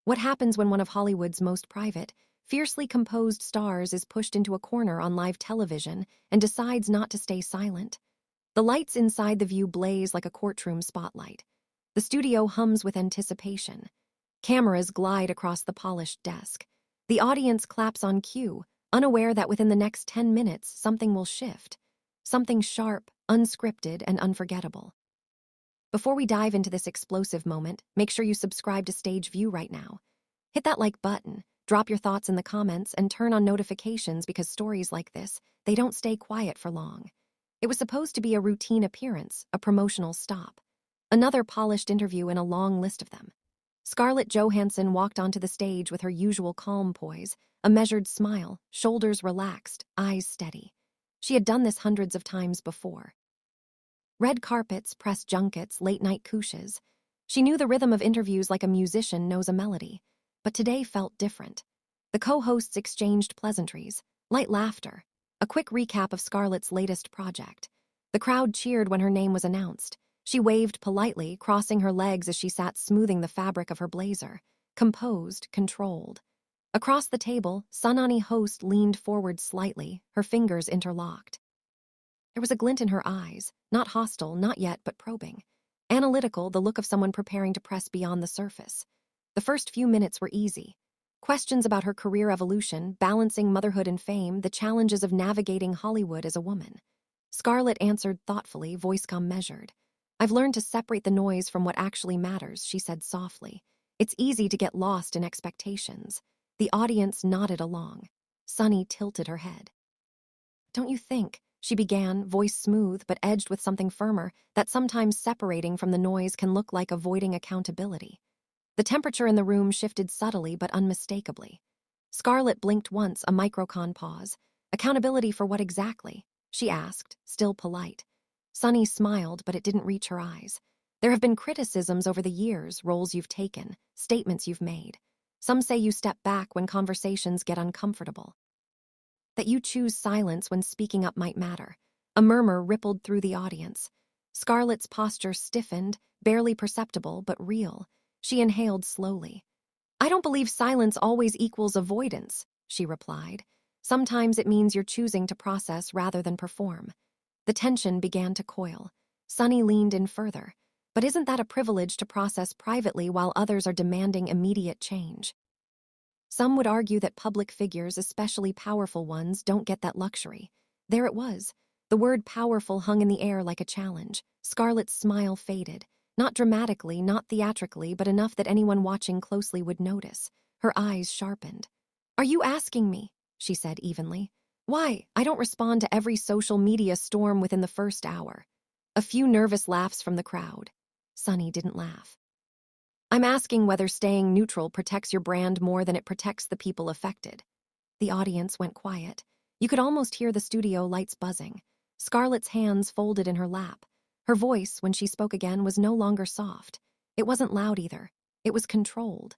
What happens when one of Hollywood's most private, fiercely composed stars is pushed into a corner on live television and decides not to stay silent? The lights inside the view blaze like a courtroom spotlight. The studio hums with anticipation. Cameras glide across the polished desk. The audience claps on cue, unaware that within the next 10 minutes something will shift. Something sharp, unscripted, and unforgettable. Before we dive into this explosive moment, make sure you subscribe to Stage View right now. Hit that like button, drop your thoughts in the comments, and turn on notifications because stories like this, they don't stay quiet for long. It was supposed to be a routine appearance, a promotional stop. Another polished interview in a long list of them. Scarlett Johansson walked onto the stage with her usual calm poise, a measured smile, shoulders relaxed, eyes steady. She had done this hundreds of times before. Red carpets, press junkets, late-night couches. She knew the rhythm of interviews like a musician knows a melody, but today felt different. The co-hosts exchanged pleasantries, light laughter, a quick recap of Scarlett's latest project. The crowd cheered when her name was announced. She waved politely, crossing her legs as she sat smoothing the fabric of her blazer, composed, controlled. Across the table, Sunny Hostin leaned forward slightly, her fingers interlocked. There was a glint in her eyes, not hostile, not yet, but probing. Analytical, the look of someone preparing to press beyond the surface. The first few minutes were easy. Questions about her career evolution, balancing motherhood and fame, the challenges of navigating Hollywood as a woman. Scarlett answered thoughtfully, voice measured. "I've learned to separate the noise from what actually matters," she said softly. "It's easy to get lost in expectations." The audience nodded along. Sunny tilted her head. "Don't you think," she began, voice smooth but edged with something firmer, "that sometimes separating from the noise can look like avoiding accountability?" The temperature in the room shifted subtly but unmistakably. Scarlett blinked once, a microcon pause. "Accountability for what exactly?" she asked, still polite. Sunny smiled, but it didn't reach her eyes. "There have been criticisms over the years, roles you've taken, statements you've made. Some say you step back when conversations get uncomfortable. That you choose silence when speaking up might matter." A murmur rippled through the audience. Scarlett's posture stiffened, barely perceptible, but real. She inhaled slowly. "I don't believe silence always equals avoidance," she replied. "Sometimes it means you're choosing to process rather than perform." The tension began to coil. Sunny leaned in further. "But isn't that a privilege to process privately while others are demanding immediate change?" Some would argue that public figures, especially powerful ones, don't get that luxury. There it was. The word powerful hung in the air like a challenge. Scarlett's smile faded. Not dramatically, not theatrically, but enough that anyone watching closely would notice. Her eyes sharpened. "Are you asking me?" she said evenly. "Why, I don't respond to every social media storm within the first hour." A few nervous laughs from the crowd. Sunny didn't laugh. "I'm asking whether staying neutral protects your brand more than it protects the people affected." The audience went quiet. You could almost hear the studio lights buzzing. Scarlett's hands folded in her lap. Her voice, when she spoke again, was no longer soft. It wasn't loud either. It was controlled.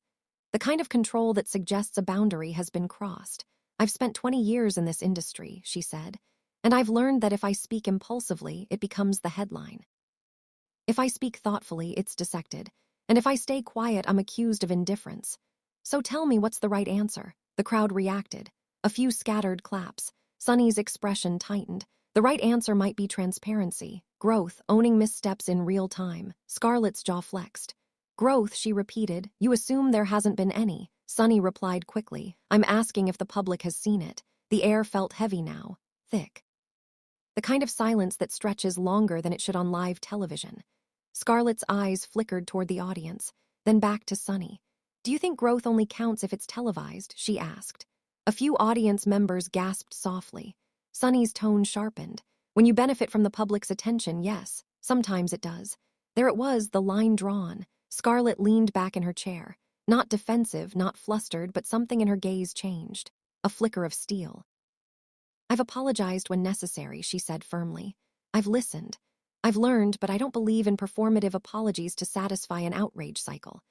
The kind of control that suggests a boundary has been crossed. "I've spent 20 years in this industry," she said, "and I've learned that if I speak impulsively, it becomes the headline. If I speak thoughtfully, it's dissected. And if I stay quiet, I'm accused of indifference. So tell me, what's the right answer?" The crowd reacted. A few scattered claps. Sunny's expression tightened. The right answer might be transparency, growth, owning missteps in real time. Scarlett's jaw flexed. "Growth," she repeated. "You assume there hasn't been any." Sunny replied quickly. "I'm asking if the public has seen it." The air felt heavy now, thick. The kind of silence that stretches longer than it should on live television. Scarlett's eyes flickered toward the audience, then back to Sunny. "Do you think growth only counts if it's televised?" she asked. A few audience members gasped softly. Sunny's tone sharpened. "When you benefit from the public's attention, yes, sometimes it does." There it was, the line drawn. Scarlett leaned back in her chair. Not defensive, not flustered, but something in her gaze changed. A flicker of steel. "I've apologized when necessary," she said firmly. "I've listened. I've learned, but I don't believe in performative apologies to satisfy an outrage cycle."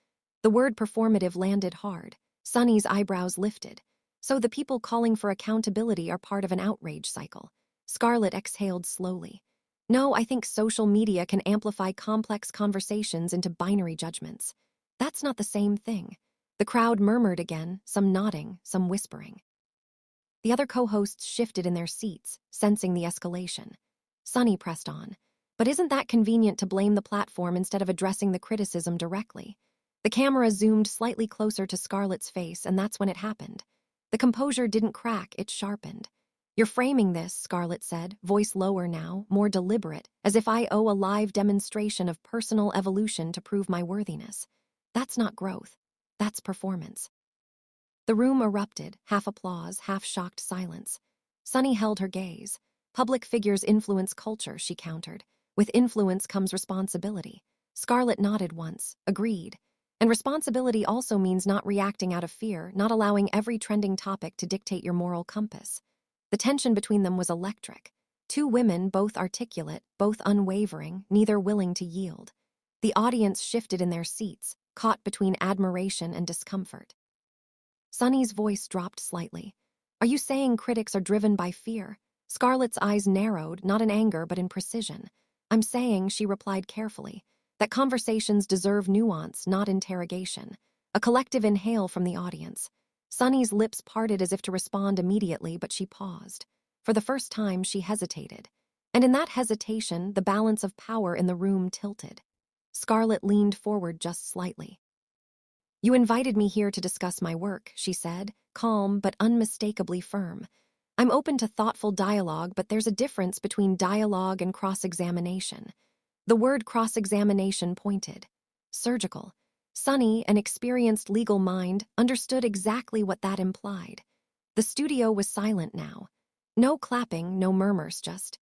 The word performative landed hard. Sunny's eyebrows lifted. "So the people calling for accountability are part of an outrage cycle." Scarlett exhaled slowly. "No, I think social media can amplify complex conversations into binary judgments. That's not the same thing." The crowd murmured again, some nodding, some whispering. The other co-hosts shifted in their seats, sensing the escalation. Sunny pressed on. But isn't that convenient to blame the platform instead of addressing the criticism directly? The camera zoomed slightly closer to Scarlett's face, and that's when it happened. The composure didn't crack, it sharpened. "You're framing this," Scarlett said, voice lower now, more deliberate, as if I owe a live demonstration of personal evolution to prove my worthiness. That's not growth. That's performance. The room erupted, half applause, half shocked silence. Sunny held her gaze. Public figures influence culture, she countered. With influence comes responsibility. Scarlett nodded once, agreed. And responsibility also means not reacting out of fear, not allowing every trending topic to dictate your moral compass. The tension between them was electric. Two women, both articulate, both unwavering, neither willing to yield. The audience shifted in their seats, caught between admiration and discomfort. Sunny's voice dropped slightly. "Are you saying critics are driven by fear?" Scarlett's eyes narrowed, not in anger but in precision. "I'm saying," she replied carefully, "that conversations deserve nuance, not interrogation." A collective inhale from the audience. Sunny's lips parted as if to respond immediately, but she paused. For the first time, she hesitated. And in that hesitation, the balance of power in the room tilted. Scarlett leaned forward just slightly. "You invited me here to discuss my work," she said, calm but unmistakably firm. "I'm open to thoughtful dialogue, but there's a difference between dialogue and cross-examination." The word cross-examination pointed. Surgical. Sunny, an experienced legal mind, understood exactly what that implied. The studio was silent now. No clapping, no murmurs, just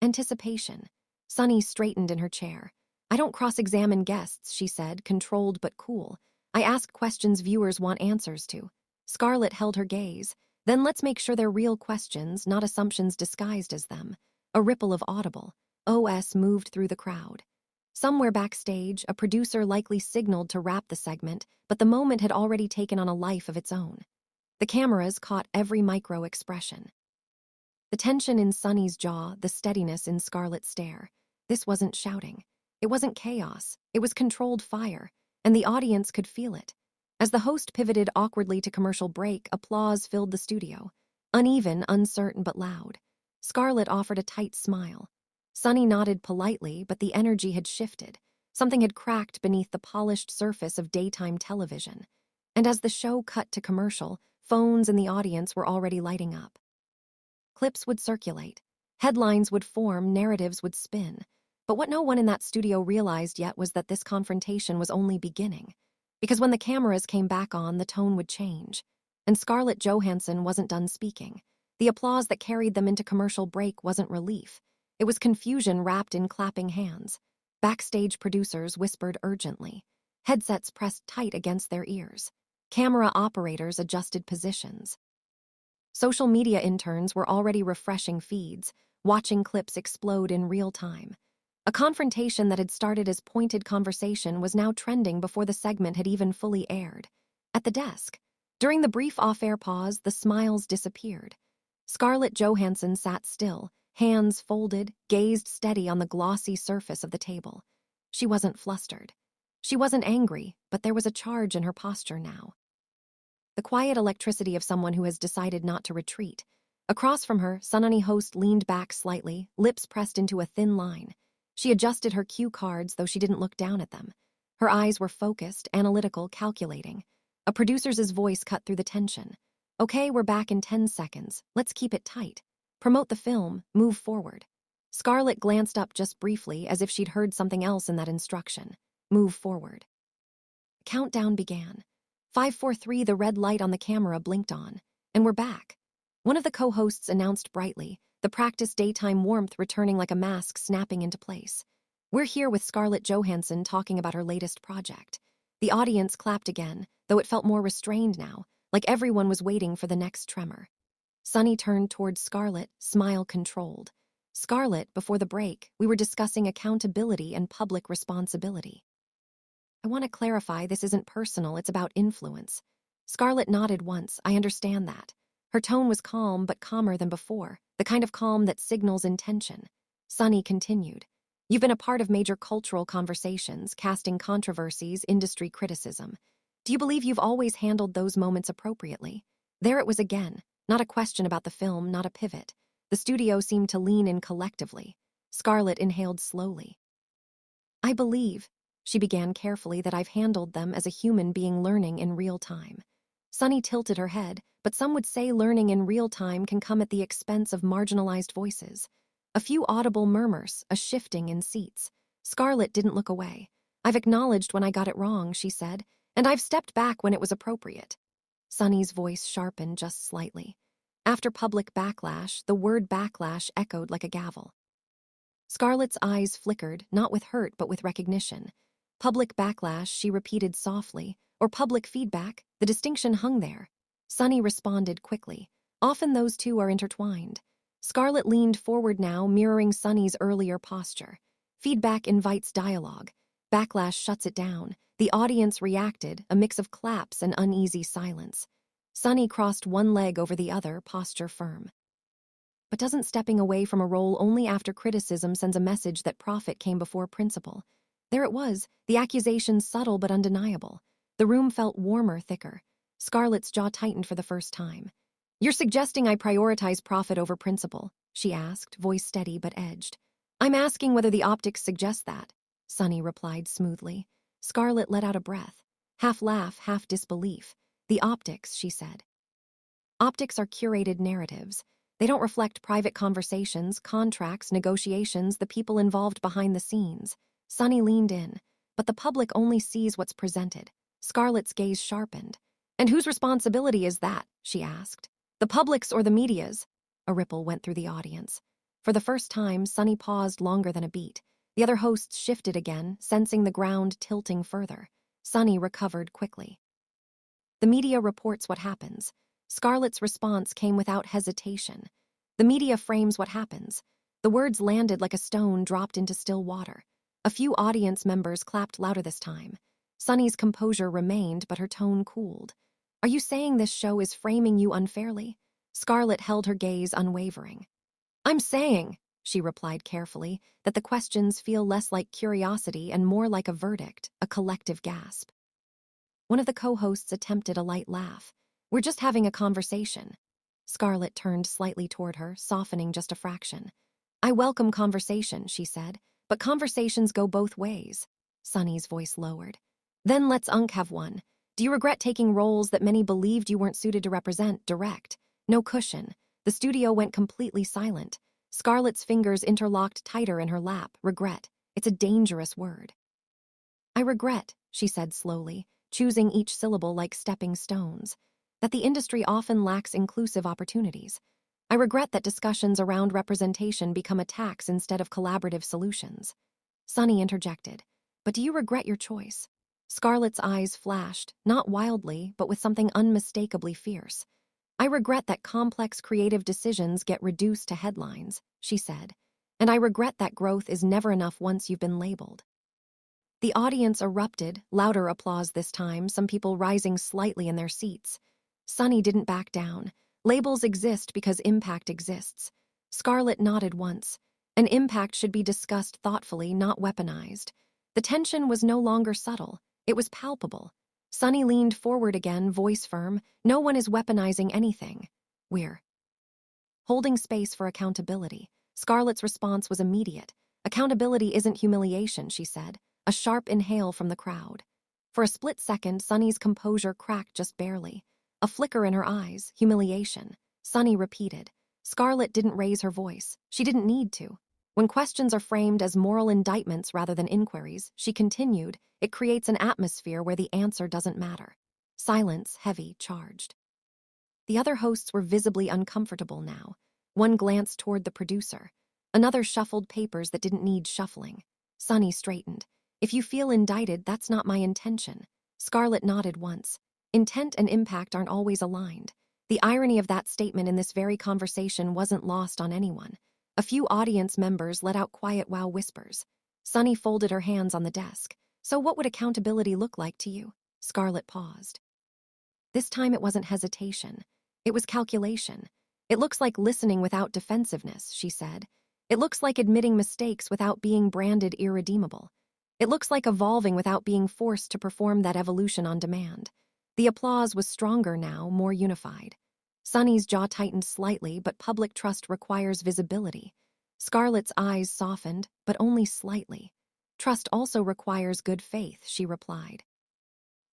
anticipation. Sunny straightened in her chair. "I don't cross-examine guests," she said, controlled but cool. "I ask questions viewers want answers to." Scarlett held her gaze. "Then let's make sure they're real questions, not assumptions disguised as them." A ripple of audible OS moved through the crowd. Somewhere backstage, a producer likely signaled to wrap the segment, but the moment had already taken on a life of its own. The cameras caught every micro-expression. The tension in Sunny's jaw, the steadiness in Scarlett's stare. This wasn't shouting. It wasn't chaos. It was controlled fire, and the audience could feel it. As the host pivoted awkwardly to commercial break, applause filled the studio. Uneven, uncertain, but loud. Scarlett offered a tight smile. Sunny nodded politely, but the energy had shifted. Something had cracked beneath the polished surface of daytime television. And as the show cut to commercial, phones in the audience were already lighting up. Clips would circulate. Headlines would form, narratives would spin. But what no one in that studio realized yet was that this confrontation was only beginning. Because when the cameras came back on, the tone would change. And Scarlett Johansson wasn't done speaking. The applause that carried them into commercial break wasn't relief. It was confusion wrapped in clapping hands. Backstage producers whispered urgently. Headsets pressed tight against their ears. Camera operators adjusted positions. Social media interns were already refreshing feeds, watching clips explode in real time. A confrontation that had started as pointed conversation was now trending before the segment had even fully aired. At the desk, during the brief off-air pause, the smiles disappeared. Scarlett Johansson sat still, hands folded, gazed steady on the glossy surface of the table. She wasn't flustered. She wasn't angry, but there was a charge in her posture now. The quiet electricity of someone who has decided not to retreat. Across from her, Sunny Host leaned back slightly, lips pressed into a thin line. She adjusted her cue cards, though she didn't look down at them. Her eyes were focused, analytical, calculating. A producer's voice cut through the tension. "Okay, we're back in 10 seconds. Let's keep it tight. Promote the film, move forward." Scarlett glanced up just briefly, as if she'd heard something else in that instruction. Move forward. Countdown began. 5, 4, 3, the red light on the camera blinked on. And we're back. One of the co-hosts announced brightly, the practice daytime warmth returning like a mask snapping into place. "We're here with Scarlett Johansson talking about her latest project." The audience clapped again, though it felt more restrained now, like everyone was waiting for the next tremor. Sunny turned towards Scarlett, smile controlled. "Scarlett, before the break, we were discussing accountability and public responsibility. I want to clarify this isn't personal, it's about influence." Scarlett nodded once. "I understand that." Her tone was calm but calmer than before, the kind of calm that signals intention. Sunny continued. "You've been a part of major cultural conversations, casting controversies, industry criticism. Do you believe you've always handled those moments appropriately? There it was again, not a question about the film, not a pivot. The studio seemed to lean in collectively. Scarlett inhaled slowly. I believe, she began carefully, that I've handled them as a human being learning in real time. Sunny tilted her head, but some would say learning in real time can come at the expense of marginalized voices. A few audible murmurs, a shifting in seats. Scarlett didn't look away. I've acknowledged when I got it wrong, she said, and I've stepped back when it was appropriate. Sunny's voice sharpened just slightly. After public backlash, the word backlash echoed like a gavel. Scarlett's eyes flickered, not with hurt but with recognition. Public backlash, she repeated softly, or public feedback, the distinction hung there. Sunny responded quickly. Often those two are intertwined. Scarlett leaned forward now, mirroring Sunny's earlier posture. Feedback invites dialogue. Backlash shuts it down. The audience reacted, a mix of claps and uneasy silence. Sunny crossed one leg over the other, posture firm. But doesn't stepping away from a role only after criticism sends a message that profit came before principle? There it was, the accusation subtle but undeniable. The room felt warmer, thicker. Scarlett's jaw tightened for the first time. You're suggesting I prioritize profit over principle? She asked, voice steady but edged. I'm asking whether the optics suggest that, Sunny replied smoothly. Scarlett let out a breath. Half laugh, half disbelief. The optics, she said. Optics are curated narratives. They don't reflect private conversations, contracts, negotiations, the people involved behind the scenes. Sunny leaned in. But the public only sees what's presented. Scarlett's gaze sharpened. And whose responsibility is that? She asked. The public's or the media's? A ripple went through the audience. For the first time, Sunny paused longer than a beat. The other hosts shifted again, sensing the ground tilting further. Sunny recovered quickly. The media reports what happens. Scarlett's response came without hesitation. The media frames what happens. The words landed like a stone dropped into still water. A few audience members clapped louder this time. Sunny's composure remained, but her tone cooled. Are you saying this show is framing you unfairly? Scarlett held her gaze unwavering. I'm saying, she replied carefully, that the questions feel less like curiosity and more like a verdict, a collective gasp. One of the co-hosts attempted a light laugh. We're just having a conversation. Scarlett turned slightly toward her, softening just a fraction. I welcome conversation, she said, but conversations go both ways. Sunny's voice lowered. Then let's have one. Do you regret taking roles that many believed you weren't suited to represent? Direct. No cushion. The studio went completely silent. Scarlett's fingers interlocked tighter in her lap. Regret. It's a dangerous word. I regret, she said slowly, choosing each syllable like stepping stones, that the industry often lacks inclusive opportunities. I regret that discussions around representation become attacks instead of collaborative solutions. Sunny interjected. But do you regret your choice? Scarlett's eyes flashed, not wildly, but with something unmistakably fierce. I regret that complex creative decisions get reduced to headlines, she said, and I regret that growth is never enough once you've been labeled. The audience erupted, louder applause this time, some people rising slightly in their seats. Sunny didn't back down. Labels exist because impact exists. Scarlett nodded once. An impact should be discussed thoughtfully, not weaponized. The tension was no longer subtle. It was palpable. Sunny leaned forward again, voice firm. No one is weaponizing anything. We're holding space for accountability. Scarlett's response was immediate. Accountability isn't humiliation, she said. A sharp inhale from the crowd. For a split second, Sunny's composure cracked just barely. A flicker in her eyes, humiliation. Sunny repeated. Scarlett didn't raise her voice. She didn't need to. When questions are framed as moral indictments rather than inquiries, she continued, it creates an atmosphere where the answer doesn't matter. Silence, heavy, charged. The other hosts were visibly uncomfortable now. One glanced toward the producer. Another shuffled papers that didn't need shuffling. Sunny straightened. If you feel indicted, that's not my intention. Scarlett nodded once. Intent and impact aren't always aligned. The irony of that statement in this very conversation wasn't lost on anyone. A few audience members let out quiet wow whispers. Sunny folded her hands on the desk. So what would accountability look like to you? Scarlett paused. This time it wasn't hesitation. It was calculation. It looks like listening without defensiveness, she said. It looks like admitting mistakes without being branded irredeemable. It looks like evolving without being forced to perform that evolution on demand. The applause was stronger now, more unified. Sunny's jaw tightened slightly, but public trust requires visibility. Scarlett's eyes softened, but only slightly. Trust also requires good faith, she replied.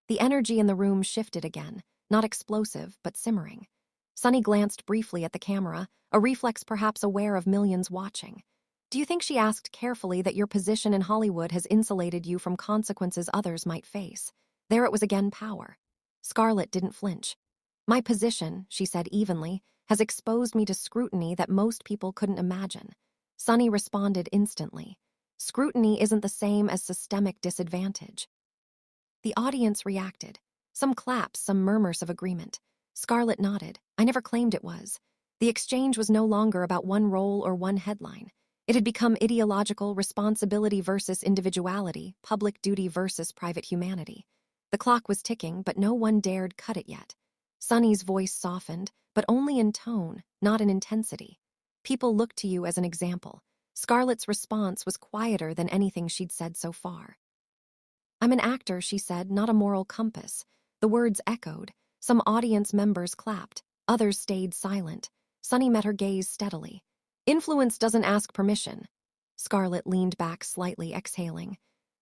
The energy in the room shifted again, not explosive, but simmering. Sunny glanced briefly at the camera, a reflex perhaps aware of millions watching. Do you think, she asked carefully, that your position in Hollywood has insulated you from consequences others might face? There it was again, power. Scarlett didn't flinch. My position, she said evenly, has exposed me to scrutiny that most people couldn't imagine. Sunny responded instantly. Scrutiny isn't the same as systemic disadvantage. The audience reacted. Some claps, some murmurs of agreement. Scarlett nodded. I never claimed it was. The exchange was no longer about one role or one headline. It had become ideological, responsibility versus individuality, public duty versus private humanity. The clock was ticking, but no one dared cut it yet. Sunny's voice softened, but only in tone, not in intensity. People looked to you as an example. Scarlett's response was quieter than anything she'd said so far. I'm an actor, she said, not a moral compass. The words echoed. Some audience members clapped. Others stayed silent. Sunny met her gaze steadily. Influence doesn't ask permission. Scarlett leaned back slightly, exhaling.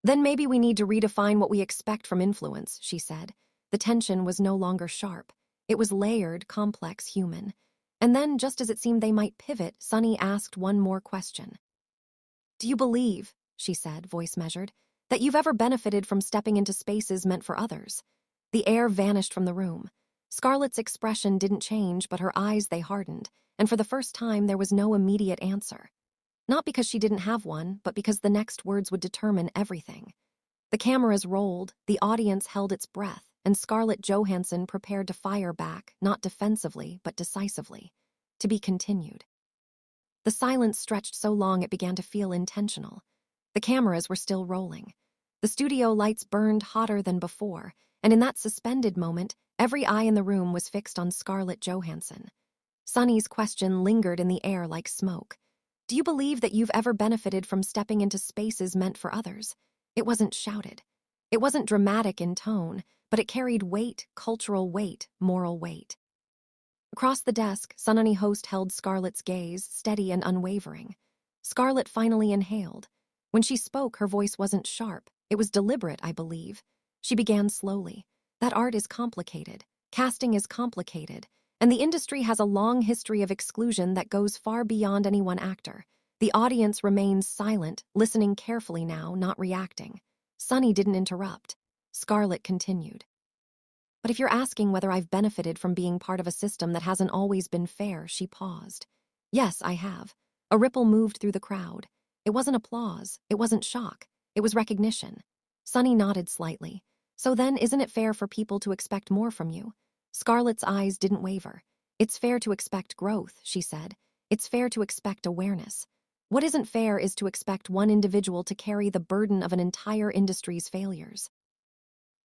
Then maybe we need to redefine what we expect from influence, she said. The tension was no longer sharp. It was layered, complex, human. And then, just as it seemed they might pivot, Sunny asked one more question. Do you believe, she said, voice measured, that you've ever benefited from stepping into spaces meant for others? The air vanished from the room. Scarlett's expression didn't change, but her eyes, they hardened, and for the first time there was no immediate answer. Not because she didn't have one, but because the next words would determine everything. The cameras rolled, the audience held its breath, and Scarlett Johansson prepared to fire back, not defensively, but decisively. To be continued. The silence stretched so long it began to feel intentional. The cameras were still rolling. The studio lights burned hotter than before, and in that suspended moment, every eye in the room was fixed on Scarlett Johansson. Sunny's question lingered in the air like smoke. Do you believe that you've ever benefited from stepping into spaces meant for others? It wasn't shouted. It wasn't dramatic in tone, but it carried weight, cultural weight, moral weight. Across the desk, Sunny Host held Scarlett's gaze, steady and unwavering. Scarlett finally inhaled. When she spoke, her voice wasn't sharp. It was deliberate, I believe. She began slowly. That art is complicated. Casting is complicated. And the industry has a long history of exclusion that goes far beyond any one actor. The audience remains silent, listening carefully now, not reacting. Sunny didn't interrupt. Scarlett continued. But if you're asking whether I've benefited from being part of a system that hasn't always been fair, she paused. Yes, I have. A ripple moved through the crowd. It wasn't applause. It wasn't shock. It was recognition. Sunny nodded slightly. So then, isn't it fair for people to expect more from you? Scarlett's eyes didn't waver. It's fair to expect growth, she said. It's fair to expect awareness. What isn't fair is to expect one individual to carry the burden of an entire industry's failures.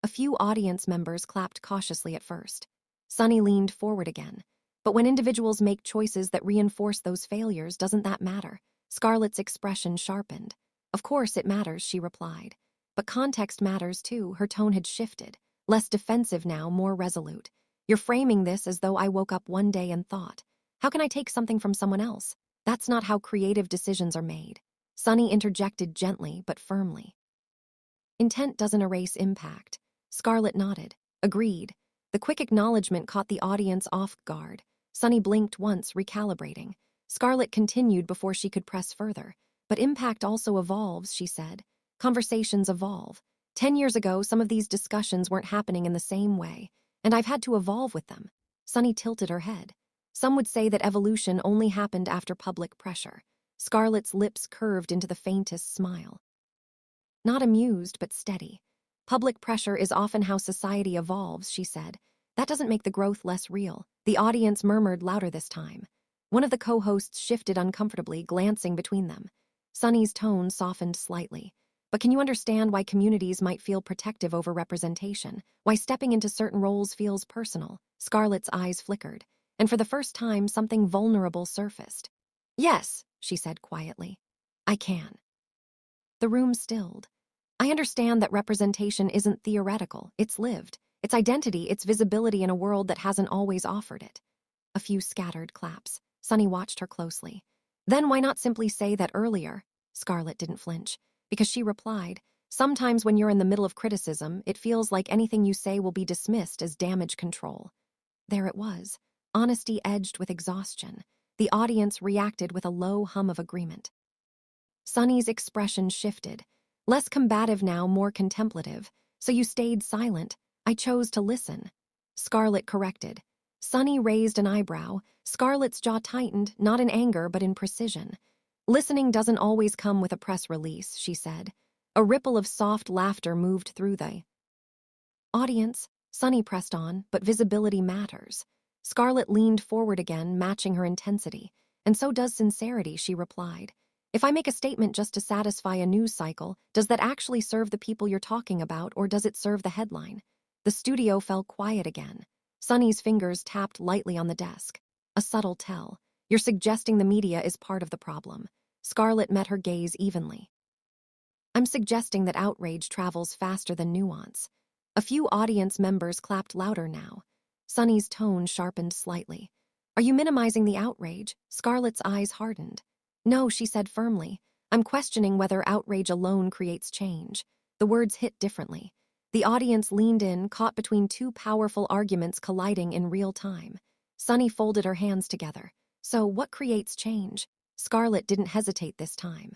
A few audience members clapped cautiously at first. Sunny leaned forward again. But when individuals make choices that reinforce those failures, doesn't that matter? Scarlett's expression sharpened. Of course it matters, she replied. But context matters too. Her tone had shifted. Less defensive now, more resolute. You're framing this as though I woke up one day and thought, how can I take something from someone else? That's not how creative decisions are made. Sunny interjected gently but firmly. Intent doesn't erase impact. Scarlett nodded. Agreed. The quick acknowledgement caught the audience off guard. Sunny blinked once, recalibrating. Scarlett continued before she could press further. But impact also evolves, she said. Conversations evolve. 10 years ago, some of these discussions weren't happening in the same way, and I've had to evolve with them. Sunny tilted her head. Some would say that evolution only happened after public pressure. Scarlett's lips curved into the faintest smile. Not amused, but steady. Public pressure is often how society evolves, she said. That doesn't make the growth less real. The audience murmured louder this time. One of the co-hosts shifted uncomfortably, glancing between them. Sunny's tone softened slightly. But can you understand why communities might feel protective over representation? Why stepping into certain roles feels personal? Scarlett's eyes flickered, and for the first time something vulnerable surfaced. Yes, she said quietly. I can. The room stilled. I understand that representation isn't theoretical, it's lived. Its identity, its visibility in a world that hasn't always offered it. A few scattered claps. Sunny watched her closely. Then why not simply say that earlier? Scarlett didn't flinch, because she replied, sometimes when you're in the middle of criticism, it feels like anything you say will be dismissed as damage control. There it was, honesty edged with exhaustion. The audience reacted with a low hum of agreement. Sunny's expression shifted, less combative now, more contemplative. So you stayed silent. I chose to listen. Scarlett corrected. Sunny raised an eyebrow. Scarlett's jaw tightened, not in anger but in precision. Listening doesn't always come with a press release, she said. A ripple of soft laughter moved through the audience. Sunny pressed on, but visibility matters. Scarlett leaned forward again, matching her intensity. And so does sincerity, she replied. If I make a statement just to satisfy a news cycle, does that actually serve the people you're talking about, or does it serve the headline? The studio fell quiet again. Sunny's fingers tapped lightly on the desk. A subtle tell. You're suggesting the media is part of the problem. Scarlett met her gaze evenly. I'm suggesting that outrage travels faster than nuance. A few audience members clapped louder now. Sunny's tone sharpened slightly. Are you minimizing the outrage? Scarlett's eyes hardened. No, she said firmly. I'm questioning whether outrage alone creates change. The words hit differently. The audience leaned in, caught between two powerful arguments colliding in real time. Sunny folded her hands together. So, what creates change? Scarlett didn't hesitate this time.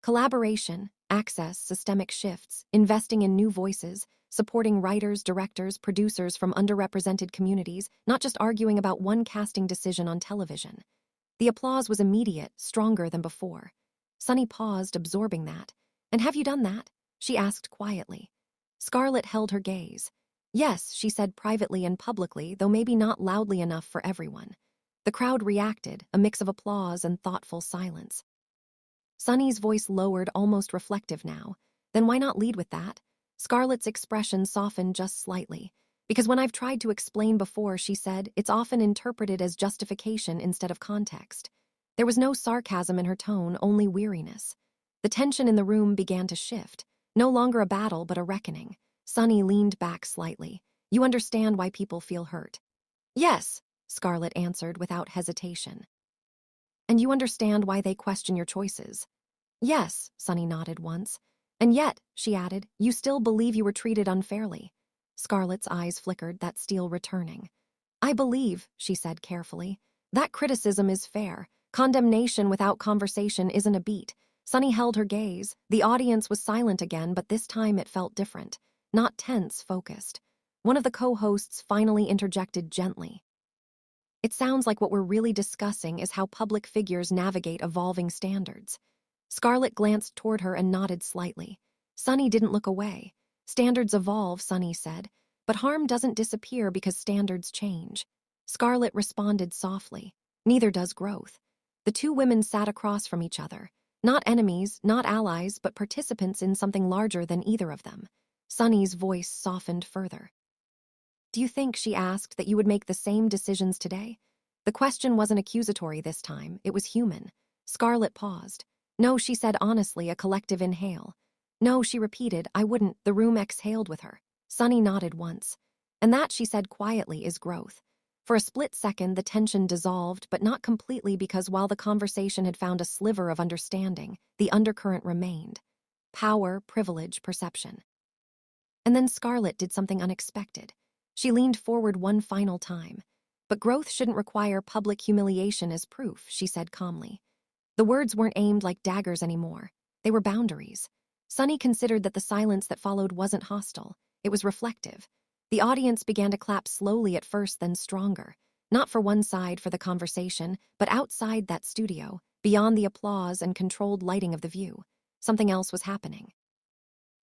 Collaboration, access, systemic shifts, investing in new voices, supporting writers, directors, producers from underrepresented communities, not just arguing about one casting decision on television. The applause was immediate, stronger than before. Sunny paused, absorbing that. And have you done that? She asked quietly. Scarlett held her gaze. Yes, she said privately and publicly, though maybe not loudly enough for everyone. The crowd reacted, a mix of applause and thoughtful silence. Sunny's voice lowered, almost reflective now. Then why not lead with that? Scarlett's expression softened just slightly. Because when I've tried to explain before, she said, it's often interpreted as justification instead of context. There was no sarcasm in her tone, only weariness. The tension in the room began to shift. No longer a battle, but a reckoning. Sunny leaned back slightly. You understand why people feel hurt? Yes, Scarlett answered without hesitation. And you understand why they question your choices? Yes, Sunny nodded once. And yet, she added, you still believe you were treated unfairly. Scarlett's eyes flickered, that steel returning. I believe, she said carefully, that criticism is fair. Condemnation without conversation isn't a beat. Sunny held her gaze. The audience was silent again, but this time it felt different. Not tense, focused. One of the co-hosts finally interjected gently. It sounds like what we're really discussing is how public figures navigate evolving standards. Scarlett glanced toward her and nodded slightly. Sunny didn't look away. Standards evolve, Sunny said, but harm doesn't disappear because standards change. Scarlett responded softly. Neither does growth. The two women sat across from each other. Not enemies, not allies, but participants in something larger than either of them. Sunny's voice softened further. Do you think, she asked, that you would make the same decisions today? The question wasn't accusatory this time, it was human. Scarlett paused. No, she said honestly, a collective inhale. No, she repeated, I wouldn't. The room exhaled with her. Sunny nodded once. And that, she said quietly, is growth. For a split second, the tension dissolved, but not completely, because while the conversation had found a sliver of understanding, the undercurrent remained. Power, privilege, perception. And then Scarlett did something unexpected. She leaned forward one final time. But growth shouldn't require public humiliation as proof, she said calmly. The words weren't aimed like daggers anymore. They were boundaries. Sunny considered that the silence that followed wasn't hostile. It was reflective. The audience began to clap slowly at first, then stronger. Not for one side for the conversation, but outside that studio, beyond the applause and controlled lighting of the view. Something else was happening.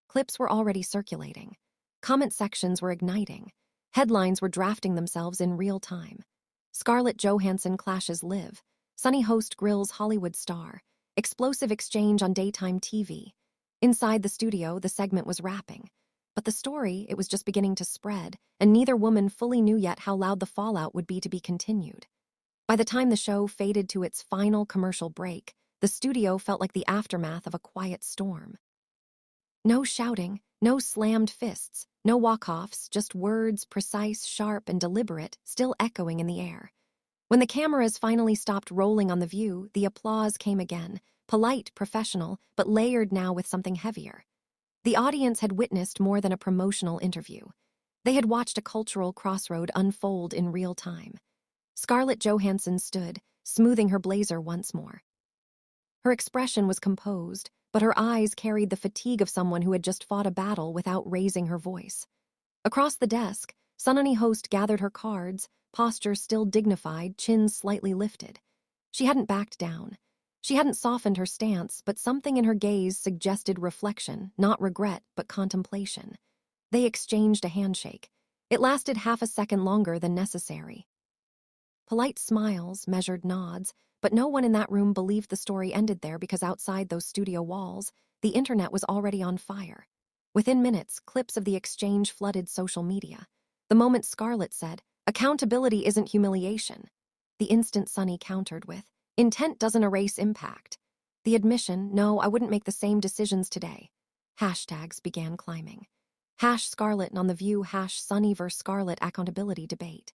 Clips were already circulating. Comment sections were igniting. Headlines were drafting themselves in real time. Scarlett Johansson clashes live. Sunny Host grills Hollywood star. Explosive exchange on daytime TV. Inside the studio, the segment was wrapping. But the story, it was just beginning to spread, and neither woman fully knew yet how loud the fallout would be to be continued. By the time the show faded to its final commercial break, the studio felt like the aftermath of a quiet storm. No shouting, no slammed fists, no walk-offs, just words, precise, sharp, and deliberate, still echoing in the air. When the cameras finally stopped rolling on the view, the applause came again, polite, professional, but layered now with something heavier. The audience had witnessed more than a promotional interview. They had watched a cultural crossroad unfold in real time. Scarlett Johansson stood, smoothing her blazer once more. Her expression was composed, but her eyes carried the fatigue of someone who had just fought a battle without raising her voice. Across the desk, Sunny Host gathered her cards, posture still dignified, chin slightly lifted. She hadn't backed down. She hadn't softened her stance, but something in her gaze suggested reflection, not regret, but contemplation. They exchanged a handshake. It lasted half a second longer than necessary. Polite smiles, measured nods, but no one in that room believed the story ended there because outside those studio walls, the internet was already on fire. Within minutes, clips of the exchange flooded social media. The moment Scarlett said, "Accountability isn't humiliation," the instant Sunny countered with, "Intent doesn't erase impact." The admission, "No, I wouldn't make the same decisions today." Hashtags began climbing. #Scarlett on The View, #Sunny vs. Scarlett accountability debate.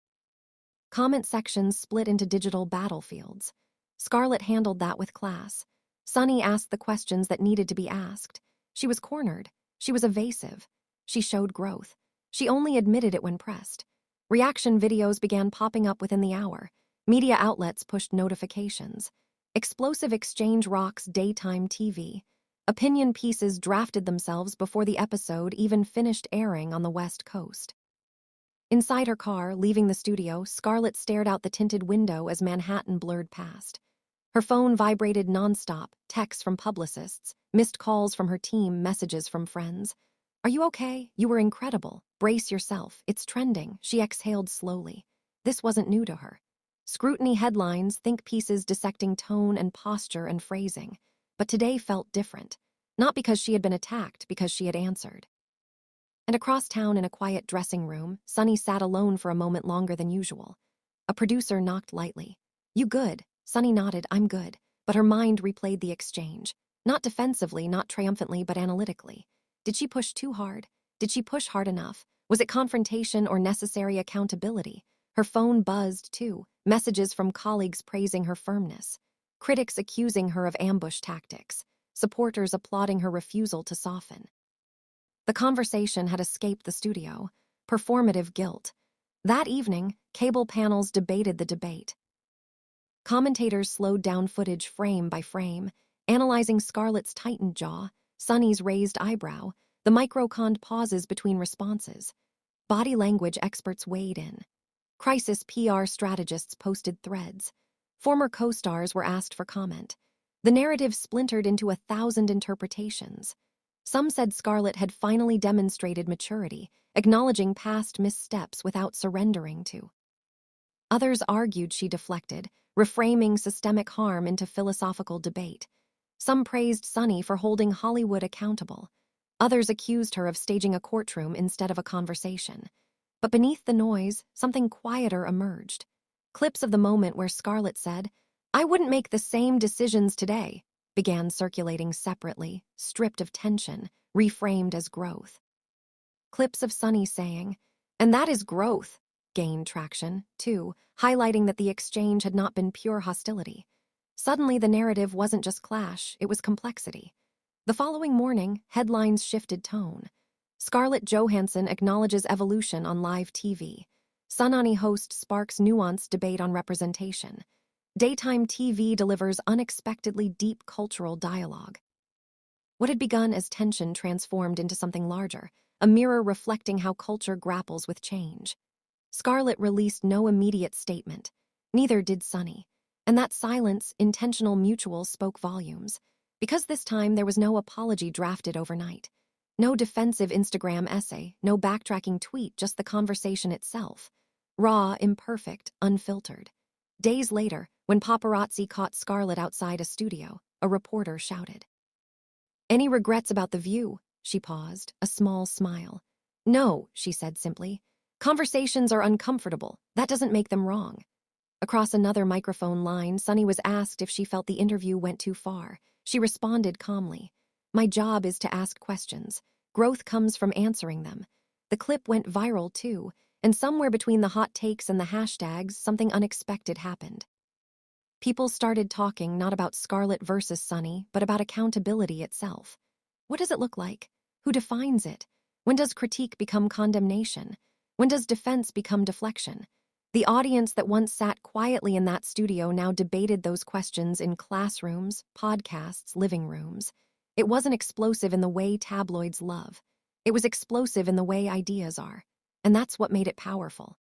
Comment sections split into digital battlefields. Scarlett handled that with class. Sunny asked the questions that needed to be asked. She was cornered. She was evasive. She showed growth. She only admitted it when pressed. Reaction videos began popping up within the hour. Media outlets pushed notifications. Explosive exchange rocks daytime TV. Opinion pieces drafted themselves before the episode even finished airing on the West Coast. Inside her car, leaving the studio, Scarlett stared out the tinted window as Manhattan blurred past. Her phone vibrated nonstop, texts from publicists, missed calls from her team, messages from friends. "Are you okay? You were incredible. Brace yourself. It's trending." She exhaled slowly. This wasn't new to her. Scrutiny headlines, think pieces dissecting tone and posture and phrasing. But today felt different. Not because she had been attacked, because she had answered. And across town in a quiet dressing room, Sunny sat alone for a moment longer than usual. A producer knocked lightly. "You good?" Sunny nodded, "I'm good." But her mind replayed the exchange. Not defensively, not triumphantly, but analytically. Did she push too hard? Did she push hard enough? Was it confrontation or necessary accountability? Her phone buzzed, too. Messages from colleagues praising her firmness. Critics accusing her of ambush tactics. Supporters applauding her refusal to soften. The conversation had escaped the studio. Performative guilt. That evening, cable panels debated the debate. Commentators slowed down footage frame by frame, analyzing Scarlett's tightened jaw, Sunny's raised eyebrow, the micro-conned pauses between responses. Body language experts weighed in. Crisis PR strategists posted threads. Former co-stars were asked for comment. The narrative splintered into 1,000 interpretations. Some said Scarlett had finally demonstrated maturity, acknowledging past missteps without surrendering to. Others argued she deflected, reframing systemic harm into philosophical debate. Some praised Sunny for holding Hollywood accountable. Others accused her of staging a courtroom instead of a conversation. But beneath the noise, something quieter emerged. Clips of the moment where Scarlett said, "I wouldn't make the same decisions today," began circulating separately, stripped of tension, reframed as growth. Clips of Sunny saying, "And that is growth," gained traction, too, highlighting that the exchange had not been pure hostility. Suddenly, the narrative wasn't just clash, it was complexity. The following morning, headlines shifted tone. Scarlett Johansson acknowledges evolution on live TV. Sunny Host sparks nuanced debate on representation. Daytime TV delivers unexpectedly deep cultural dialogue. What had begun as tension transformed into something larger, a mirror reflecting how culture grapples with change. Scarlett released no immediate statement. Neither did Sunny. And that silence, intentional mutual, spoke volumes. Because this time there was no apology drafted overnight. No defensive Instagram essay, no backtracking tweet, just the conversation itself. Raw, imperfect, unfiltered. Days later, when paparazzi caught Scarlett outside a studio, a reporter shouted. "Any regrets about The View?" She paused, a small smile. "No," she said simply. "Conversations are uncomfortable. That doesn't make them wrong." Across another microphone line, Sunny was asked if she felt the interview went too far. She responded calmly. My job is to ask questions. Growth comes from answering them. The clip went viral too, and somewhere between the hot takes and the hashtags, something unexpected happened. People started talking not about Scarlett versus Sunny, but about accountability itself. What does it look like? Who defines it? When does critique become condemnation? When does defense become deflection? The audience that once sat quietly in that studio now debated those questions in classrooms, podcasts, living rooms. It wasn't explosive in the way tabloids love. It was explosive in the way ideas are. And that's what made it powerful.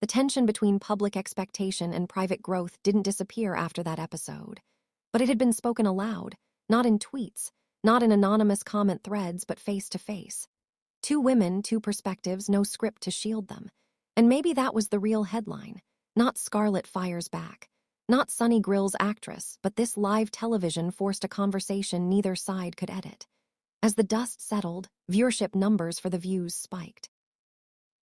The tension between public expectation and private growth didn't disappear after that episode. But it had been spoken aloud, not in tweets, not in anonymous comment threads, but face to face. Two women, two perspectives, no script to shield them. And maybe that was the real headline. Not Scarlett fires back. Not Sunny grills actress, but this live television forced a conversation neither side could edit. As the dust settled, viewership numbers for the views spiked.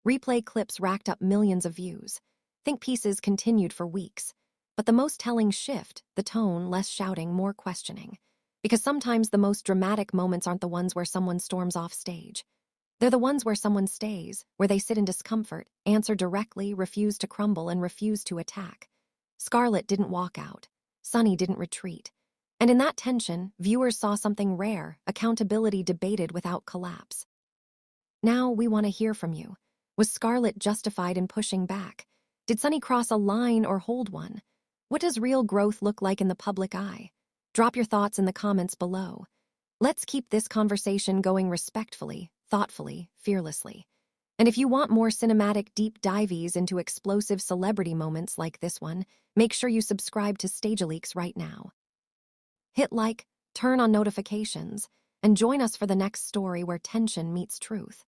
Replay clips racked up millions of views. Think pieces continued for weeks. But the most telling shift, the tone, less shouting, more questioning. Because sometimes the most dramatic moments aren't the ones where someone storms off stage. They're the ones where someone stays, where they sit in discomfort, answer directly, refuse to crumble, and refuse to attack. Scarlett didn't walk out. Sunny didn't retreat. And in that tension, viewers saw something rare, accountability debated without collapse. Now we want to hear from you. Was Scarlett justified in pushing back? Did Sunny cross a line or hold one? What does real growth look like in the public eye? Drop your thoughts in the comments below. Let's keep this conversation going respectfully, thoughtfully, fearlessly. And if you want more cinematic deep dives into explosive celebrity moments like this one, make sure you subscribe to StageLeaks right now. Hit like, turn on notifications, and join us for the next story where tension meets truth.